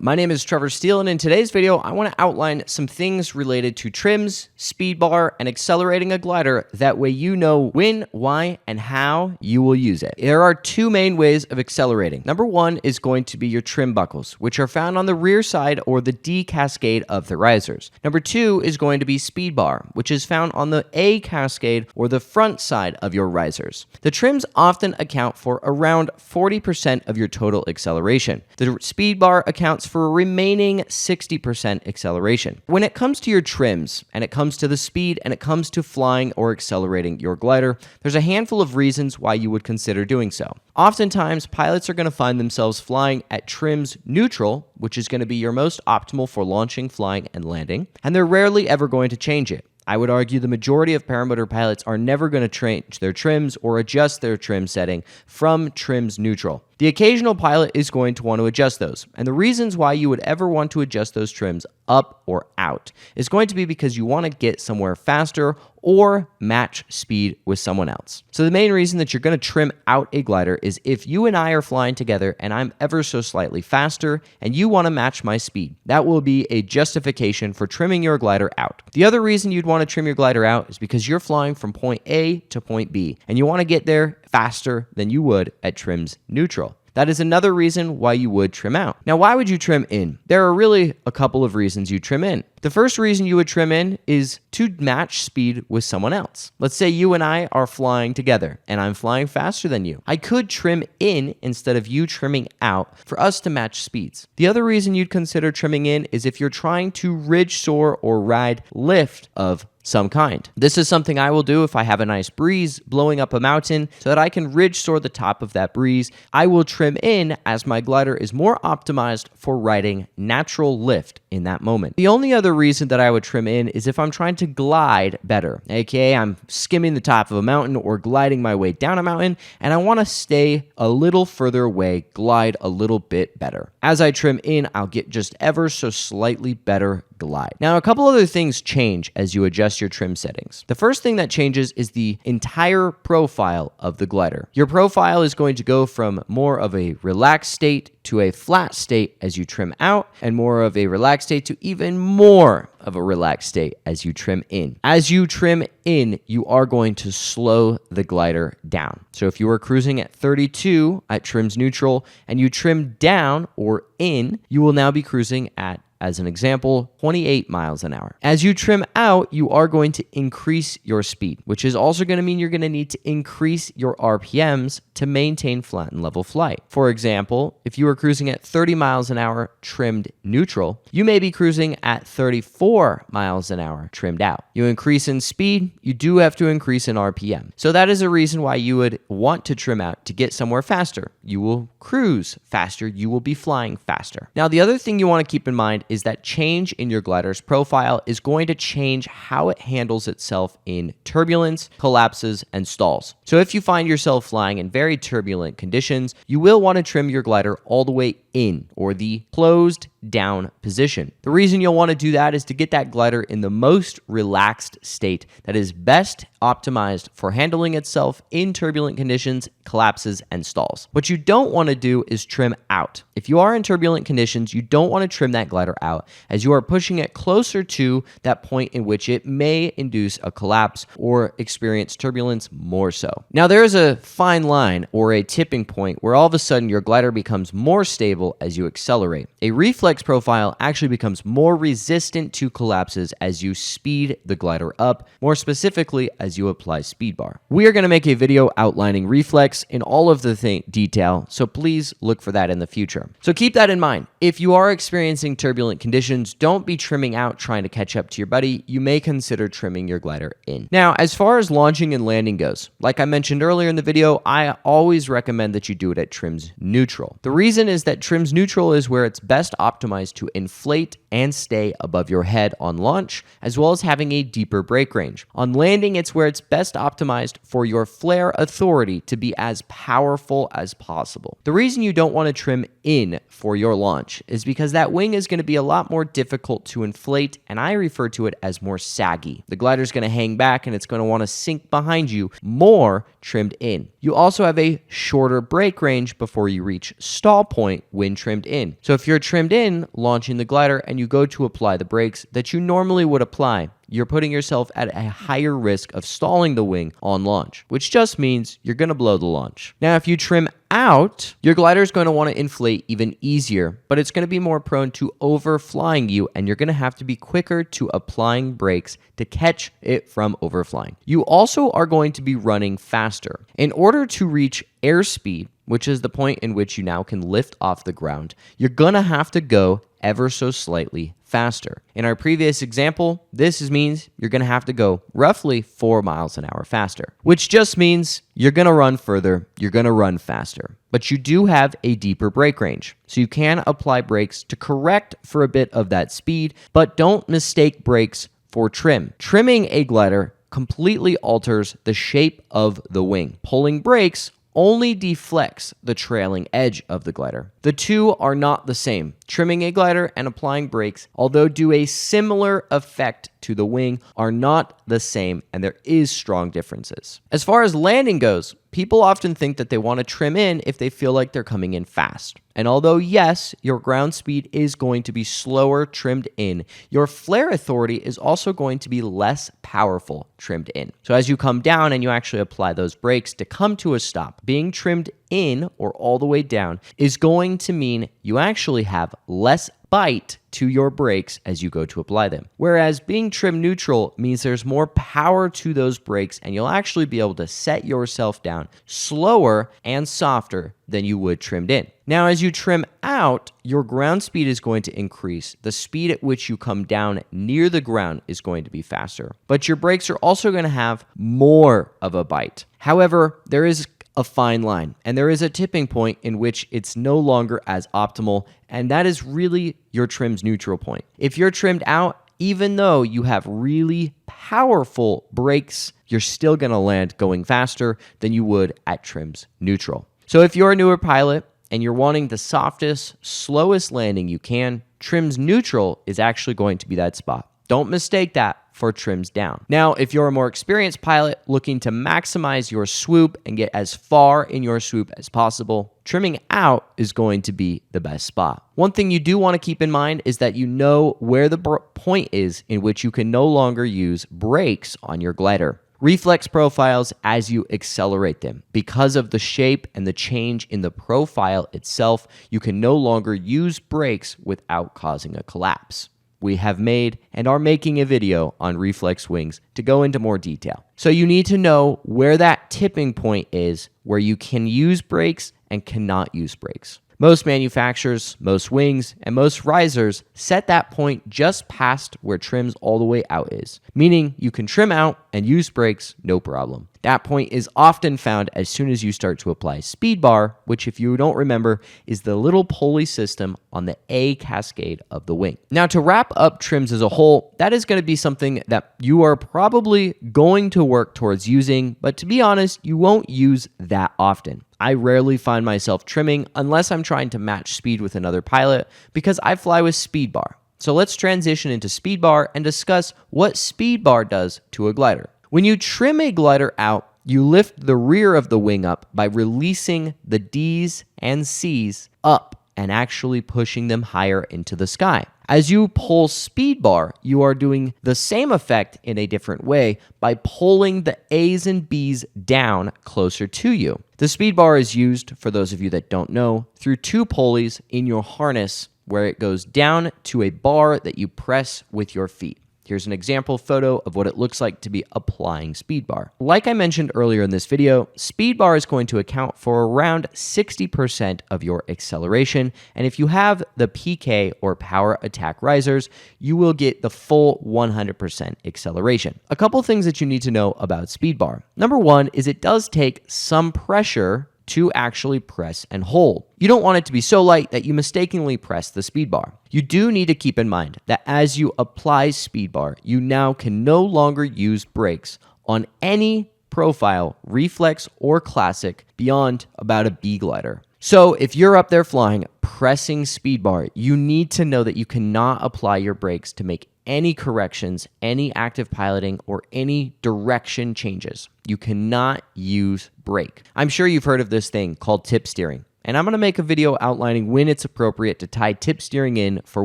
My name is Trevor Steele, and in today's video, I want to outline some things related to trims, speed bar, and accelerating a glider. That way you know when, why, and how you will use it. There are two main ways of accelerating. Number one is going to be your trim buckles, which are found on the rear side or the D cascade of the risers. Number two is going to be speed bar, which is found on the A cascade or the front side of your risers. The trims often account for around 40% of your total acceleration. The speed bar accounts for a remaining 60% acceleration. When it comes to your trims, and it comes to the speed, and it comes to flying or accelerating your glider, there's a handful of reasons why you would consider doing so. Oftentimes, pilots are going to find themselves flying at trims neutral, which is going to be your most optimal for launching, flying, and landing, and they're rarely ever going to change it. I would argue the majority of paramotor pilots are never going to change their trims or adjust their trim setting from trims neutral. The occasional pilot is going to want to adjust those, and the reasons why you would ever want to adjust those trims up or out is going to be because you want to get somewhere faster or match speed with someone else. So the main reason that you're going to trim out a glider is if you and I are flying together and I'm ever so slightly faster and you want to match my speed. That will be a justification for trimming your glider out. The other reason you'd want to trim your glider out is because you're flying from point A to point B and you want to get there faster than you would at trims neutral. That is another reason why you would trim out. Now, why would you trim in? There are really a couple of reasons you trim in. The first reason you would trim in is to match speed with someone else. Let's say you and I are flying together and I'm flying faster than you. I could trim in instead of you trimming out for us to match speeds. The other reason you'd consider trimming in is if you're trying to ridge soar or ride lift of some kind. This is something I will do if I have a nice breeze blowing up a mountain so that I can ridge soar the top of that breeze. I will trim in as my glider is more optimized for riding natural lift in that moment. The only other reason that I would trim in is if I'm trying to glide better, aka I'm skimming the top of a mountain or gliding my way down a mountain and I want to stay a little further away, glide a little bit better. As I trim in, I'll get just ever so slightly better glide. Now, a couple other things change as you adjust your trim settings. The first thing that changes is the entire profile of the glider. Your profile is going to go from more of a relaxed state to a flat state as you trim out, and more of a relaxed state to even more of a relaxed state as you trim in. As you trim in, you are going to slow the glider down. So if you were cruising at 32 at trims neutral and you trim down or in, you will now be cruising at, as an example, 28 miles an hour. As you trim out, you are going to increase your speed, which is also going to mean you're going to need to increase your RPMs to maintain flat and level flight. For example, if you were cruising at 30 miles an hour trimmed neutral, you may be cruising at 34 miles an hour trimmed out. You increase in speed, you do have to increase in RPM. So that is a reason why you would want to trim out to get somewhere faster. You will cruise faster, you will be flying faster. Now, the other thing you want to keep in mind is that change in your glider's profile is going to change how it handles itself in turbulence, collapses, and stalls. So if you find yourself flying in very turbulent conditions, you will want to trim your glider all the way in, or the closed down position. The reason you'll want to do that is to get that glider in the most relaxed state that is best optimized for handling itself in turbulent conditions, collapses, and stalls. What you don't want to do is trim out. If you are in turbulent conditions, you don't want to trim that glider out as you are pushing it closer to that point in which it may induce a collapse or experience turbulence more so. Now, there is a fine line or a tipping point where all of a sudden your glider becomes more stable as you accelerate. A reflex profile actually becomes more resistant to collapses as you speed the glider up, more specifically as you apply speed bar. We are going to make a video outlining reflex in all of the detail, so please look for that in the future. So keep that in mind. If you are experiencing turbulent conditions, don't be trimming out trying to catch up to your buddy. You may consider trimming your glider in. Now, as far as launching and landing goes, like I mentioned earlier in the video, I always recommend that you do it at trims neutral. The reason is that trims neutral is where it's best optimized to inflate and stay above your head on launch, as well as having a deeper brake range. On landing, it's where it's best optimized for your flare authority to be as powerful as possible. The reason you don't want to trim in in for your launch is because that wing is going to be a lot more difficult to inflate, and I refer to it as more saggy. The glider is going to hang back and it's going to want to sink behind you more trimmed in. You also have a shorter brake range before you reach stall point when trimmed in. So if you're trimmed in launching the glider and you go to apply the brakes that you normally would apply, you're putting yourself at a higher risk of stalling the wing on launch, which just means you're going to blow the launch. Now, if you trim out, your glider is going to want to inflate even easier, but it's going to be more prone to overflying you, and you're going to have to be quicker to applying brakes to catch it from overflying. You also are going to be running faster. In order to reach airspeed, which is the point in which you now can lift off the ground, you're going to have to go ever so slightly faster. In our previous example, this means you're going to have to go roughly 4 miles an hour faster, which just means you're going to run further, you're going to run faster. But you do have a deeper brake range, so you can apply brakes to correct for a bit of that speed, but don't mistake brakes for trim. Trimming a glider completely alters the shape of the wing. Pulling brakes only deflects the trailing edge of the glider. The two are not the same. Trimming a glider and applying brakes, although do a similar effect to the wing, are not the same, and there is strong differences. As far as landing goes, people often think that they want to trim in if they feel like they're coming in fast. And although yes, your ground speed is going to be slower trimmed in, your flare authority is also going to be less powerful trimmed in. So as you come down and you actually apply those brakes to come to a stop, being trimmed in or all the way down is going to mean you actually have less bite to your brakes as you go to apply them. Whereas being trim neutral means there's more power to those brakes, and you'll actually be able to set yourself down slower and softer than you would trimmed in. Now, as you trim out, your ground speed is going to increase. The speed at which you come down near the ground is going to be faster, but your brakes are also going to have more of a bite. However, there is a fine line, and there is a tipping point in which it's no longer as optimal, and that is really your trim's neutral point. If you're trimmed out, even though you have really powerful brakes, you're still going to land going faster than you would at trim's neutral. So if you're a newer pilot and you're wanting the softest, slowest landing you can, trim's neutral is actually going to be that spot. Don't mistake that for trims down. Now, if you're a more experienced pilot looking to maximize your swoop and get as far in your swoop as possible, trimming out is going to be the best spot. One thing you do want to keep in mind is that you know where the point is in which you can no longer use brakes on your glider. Reflex profiles as you accelerate them. Because of the shape and the change in the profile itself, you can no longer use brakes without causing a collapse. We have made and are making a video on reflex wings to go into more detail. So you need to know where that tipping point is where you can use brakes and cannot use brakes. Most manufacturers, most wings, and most risers set that point just past where trims all the way out is, meaning you can trim out and use brakes no problem. That point is often found as soon as you start to apply Speedbar, which if you don't remember is the little pulley system on the A cascade of the wing. Now to wrap up trims as a whole, that is going to be something that you are probably going to work towards using, but to be honest, you won't use that often. I rarely find myself trimming unless I'm trying to match speed with another pilot because I fly with Speedbar. So let's transition into Speedbar and discuss what Speedbar does to a glider. When you trim a glider out, you lift the rear of the wing up by releasing the D's and C's up and actually pushing them higher into the sky. As you pull Speedbar, you are doing the same effect in a different way by pulling the A's and B's down closer to you. The Speedbar is used, for those of you that don't know, through two pulleys in your harness where it goes down to a bar that you press with your feet. Here's an example photo of what it looks like to be applying Speedbar. Like I mentioned earlier in this video, Speedbar is going to account for around 60% of your acceleration, and if you have the PK or power attack risers, you will get the full 100% acceleration. A couple things that you need to know about Speedbar. Number one is it does take some pressure to actually press and hold. You don't want it to be so light that you mistakenly press the Speedbar. You do need to keep in mind that as you apply Speedbar, you now can no longer use brakes on any profile, reflex, or classic beyond about a B glider. So if you're up there flying, pressing Speedbar, you need to know that you cannot apply your brakes to make any corrections, any active piloting, or any direction changes. You cannot use brake. I'm sure you've heard of this thing called tip steering. And I'm going to make a video outlining when it's appropriate to tie tip steering in for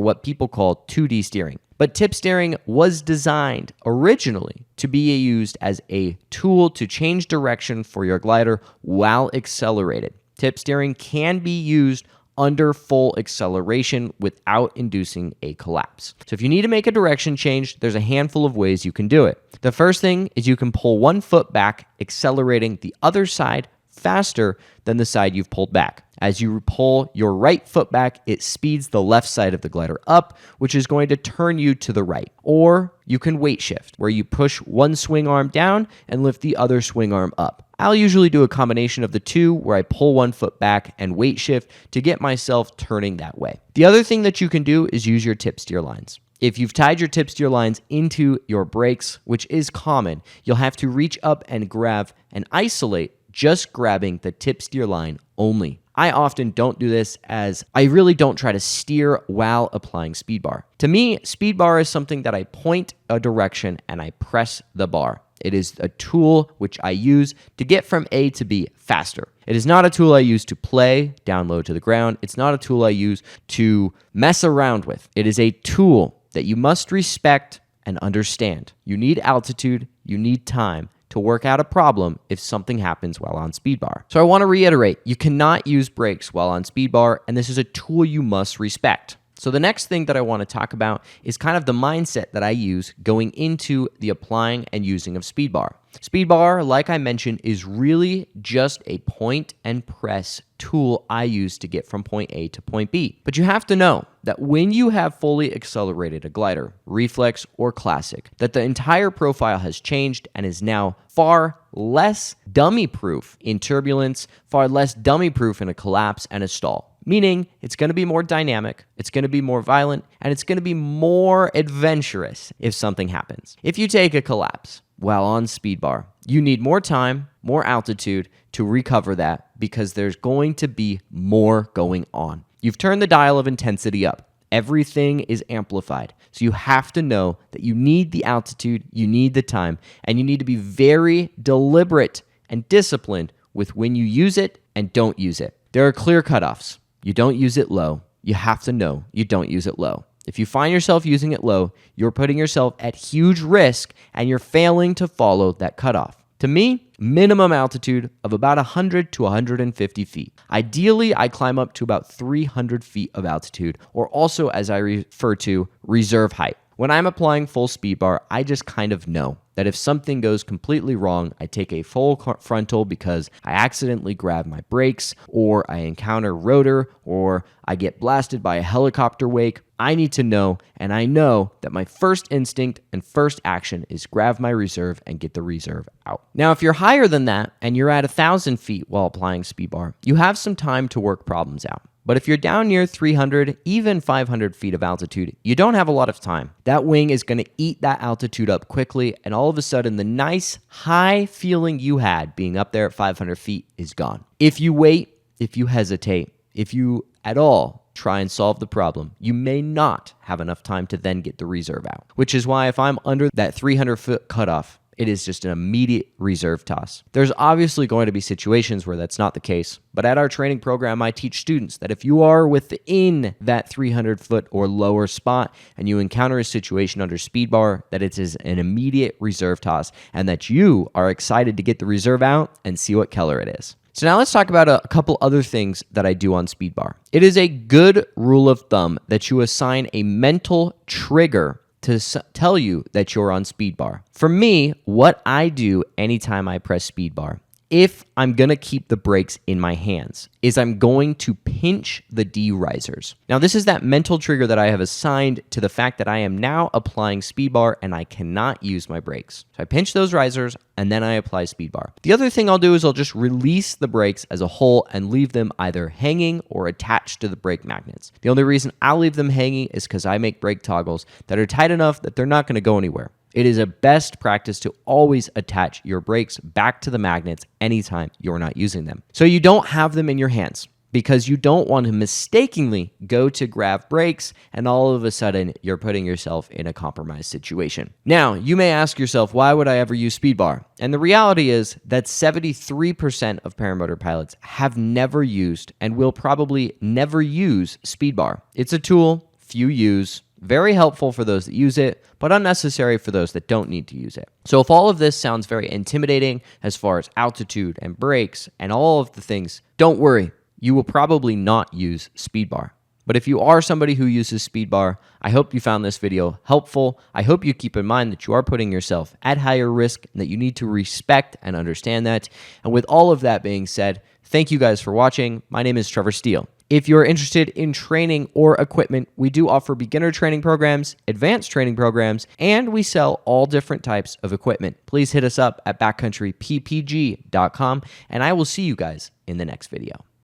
what people call 2D steering. But tip steering was designed originally to be used as a tool to change direction for your glider while accelerated. Tip steering can be used under full acceleration without inducing a collapse. So if you need to make a direction change, there's a handful of ways you can do it. The first thing is you can pull one foot back, accelerating the other side faster than the side you've pulled back. As you pull your right foot back, it speeds the left side of the glider up, which is going to turn you to the right. Or you can weight shift, where you push one swing arm down and lift the other swing arm up. I'll usually do a combination of the two, where I pull one foot back and weight shift to get myself turning that way. The other thing that you can do is use your tip steer lines. If you've tied your tip steer lines into your brakes, which is common, you'll have to reach up and grab and isolate, just grabbing the tip steer line only. I often don't do this, as I really don't try to steer while applying Speedbar. To me, Speedbar is something that I point a direction and I press the bar. It is a tool which I use to get from A to B faster. It is not a tool I use to play down low to the ground. It's not a tool I use to mess around with. It is a tool that you must respect and understand. You need altitude, you need time to work out a problem if something happens while on Speedbar. So I want to reiterate, you cannot use brakes while on Speedbar, and this is a tool you must respect. So the next thing that I want to talk about is kind of the mindset that I use going into the applying and using of Speedbar. Speedbar, like I mentioned, is really just a point and press tool I use to get from point A to point B. But you have to know that when you have fully accelerated a glider, reflex or classic, that the entire profile has changed and is now far less dummy-proof in turbulence, far less dummy-proof in a collapse and a stall. Meaning it's going to be more dynamic, it's going to be more violent, and it's going to be more adventurous if something happens. If you take a collapse while on Speedbar, you need more time, more altitude to recover that, because there's going to be more going on. You've turned the dial of intensity up. Everything is amplified. So you have to know that you need the altitude, you need the time, and you need to be very deliberate and disciplined with when you use it and don't use it. There are clear cutoffs. You don't use it low. You have to know you don't use it low. If you find yourself using it low, you're putting yourself at huge risk and you're failing to follow that cutoff. To me, minimum altitude of about 100 to 150 feet. Ideally, I climb up to about 300 feet of altitude, or also, as I refer to, reserve height. When I'm applying full Speedbar, I just kind of know that if something goes completely wrong, I take a full frontal because I accidentally grab my brakes, or I encounter rotor, or I get blasted by a helicopter wake. I need to know, and I know that my first instinct and first action is grab my reserve and get the reserve out. Now, if you're higher than that and you're at 1,000 feet while applying Speedbar, you have some time to work problems out. But if you're down near 300, even 500 feet of altitude, you don't have a lot of time. That wing is going to eat that altitude up quickly, and all of a sudden, the nice high feeling you had being up there at 500 feet is gone. If you wait, if you hesitate, if you at all try and solve the problem, you may not have enough time to then get the reserve out. Which is why if I'm under that 300-foot cutoff, it is just an immediate reserve toss. There's obviously going to be situations where that's not the case, but at our training program, I teach students that if you are within that 300-foot or lower spot and you encounter a situation under Speedbar, that it is an immediate reserve toss and that you are excited to get the reserve out and see what color it is. So now let's talk about a couple other things that I do on Speedbar. It is a good rule of thumb that you assign a mental trigger to tell you that you're on Speedbar. For me, what I do anytime I press Speedbar, if I'm going to keep the brakes in my hands, is I'm going to pinch the D risers. Now, this is that mental trigger that I have assigned to the fact that I am now applying Speedbar and I cannot use my brakes. So I pinch those risers and then I apply Speedbar. The other thing I'll do is I'll just release the brakes as a whole and leave them either hanging or attached to the brake magnets. The only reason I'll leave them hanging is because I make brake toggles that are tight enough that they're not going to go anywhere. It is a best practice to always attach your brakes back to the magnets anytime you're not using them. So you don't have them in your hands. because you don't want to mistakenly go to grab brakes and all of a sudden you're putting yourself in a compromised situation. Now, you may ask yourself, why would I ever use Speedbar? And the reality is that 73% of paramotor pilots have never used and will probably never use Speedbar. It's a tool few use, very helpful for those that use it, but unnecessary for those that don't need to use it. So if all of this sounds very intimidating as far as altitude and brakes and all of the things, don't worry, you will probably not use Speedbar. But if you are somebody who uses Speedbar, I hope you found this video helpful. I hope you keep in mind that you are putting yourself at higher risk and that you need to respect and understand that. And with all of that being said, thank you guys for watching. My name is Trevor Steele. If you're interested in training or equipment, we do offer beginner training programs, advanced training programs, and we sell all different types of equipment. Please hit us up at backcountryppg.com, and I will see you guys in the next video.